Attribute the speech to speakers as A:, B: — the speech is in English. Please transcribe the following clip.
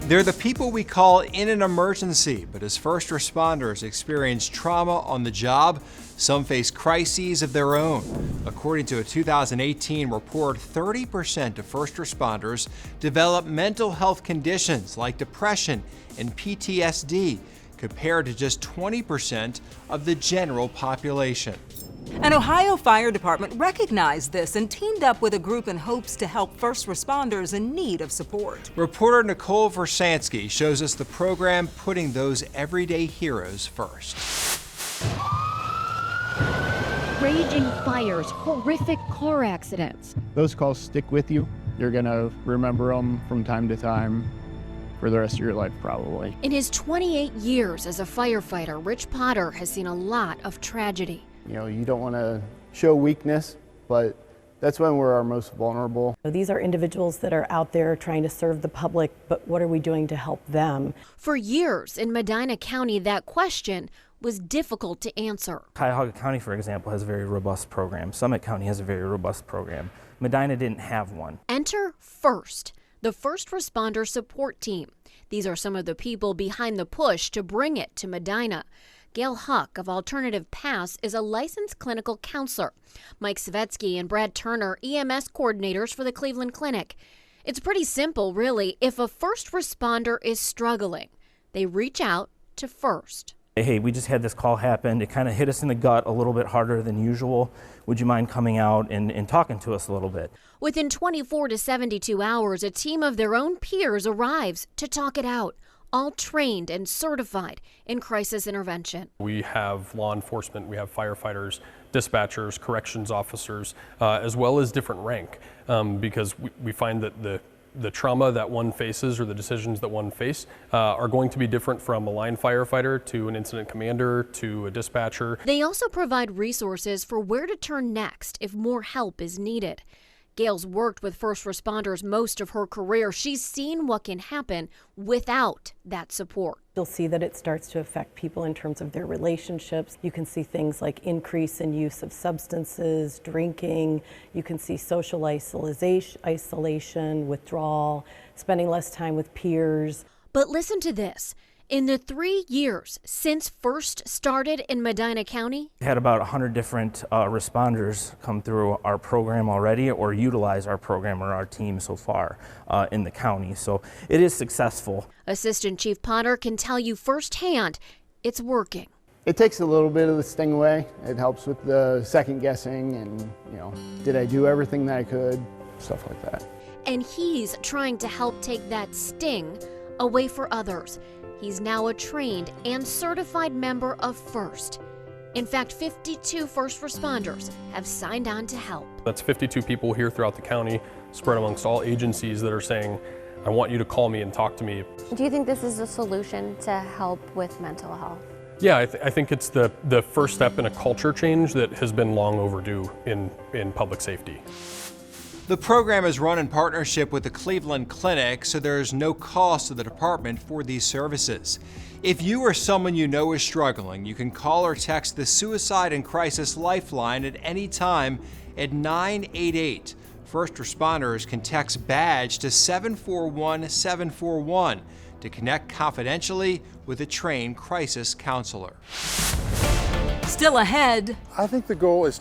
A: They're the people we call in an emergency, but as first responders experience trauma on the job, some face crises of their own. According to a 2018 report, 30% of first responders develop mental health conditions like depression and PTSD, compared to just 20% of the general population.
B: An Ohio fire department recognized this and teamed up with a group in hopes to help first responders in need of support.
A: Reporter Nicole Versansky shows us the program putting those everyday heroes first.
C: Raging fires, horrific car accidents.
D: Those calls stick with you. You're going to remember them from time to time for the rest of your life, probably.
C: In his 28 years as a firefighter, Rich Potter has seen a lot of tragedy.
D: You know, you don't want to show weakness, but that's when we're our most vulnerable.
E: These are individuals that are out there trying to serve the public, but what are we doing to help them?
C: For years in Medina County, that question was difficult to answer.
F: Cuyahoga County, for example, has a very robust program. Summit County has a very robust program. Medina didn't have one.
C: Enter FIRST, the First Responder Support Team. These are some of the people behind the push to bring it to Medina. Gail Huck of Alternative Paths is a licensed clinical counselor. Mike Savetsky and Brad Turner, EMS coordinators for the Cleveland Clinic. It's pretty simple, really. If a first responder is struggling, they reach out to FIRST.
F: Hey, we just had this call happen. It kind of hit us in the gut a little bit harder than usual. Would you mind coming out and talking to us a little bit?
C: Within 24 to 72 hours, a team of their own peers arrives to talk it out, all trained and certified in crisis intervention.
G: We have law enforcement, we have firefighters, dispatchers, corrections officers, as well as different rank, because we find that the trauma that one faces or the decisions that one face are going to be different from a line firefighter to an incident commander to a dispatcher.
C: They also provide resources for where to turn next if more help is needed. Gail's worked with first responders most of her career. She's seen what can happen without that support.
E: You'll see that it starts to affect people in terms of their relationships. You can see things like increase in use of substances, drinking. You can see social isolation, withdrawal, spending less time with peers.
C: But listen to this. In the 3 years since FIRST started in Medina County,
F: We had about 100 different responders come through our program already or utilize our program or our team so far in the county. So it is successful.
C: Assistant Chief Potter can tell you firsthand it's working.
D: It takes a little bit of the sting away. It helps with the second guessing and, you know, did I do everything that I could? Stuff like that.
C: And he's trying to help take that sting away for others. He's now a trained and certified member of FIRST. In fact, 52 first responders have signed on to help.
G: That's 52 people here throughout the county, spread amongst all agencies that are saying, I want you to call me and talk to me.
H: Do you think this is a solution to help with mental health?
G: Yeah, I think it's the first step in a culture change that has been long overdue in public safety.
A: The program is run in partnership with the Cleveland Clinic, so there is no cost to the department for these services. If you or someone you know is struggling, you can call or text the Suicide and Crisis Lifeline at any time at 988. First responders can text BADGE to 741-741 to connect confidentially with a trained crisis counselor.
B: Still ahead,
I: I think the goal is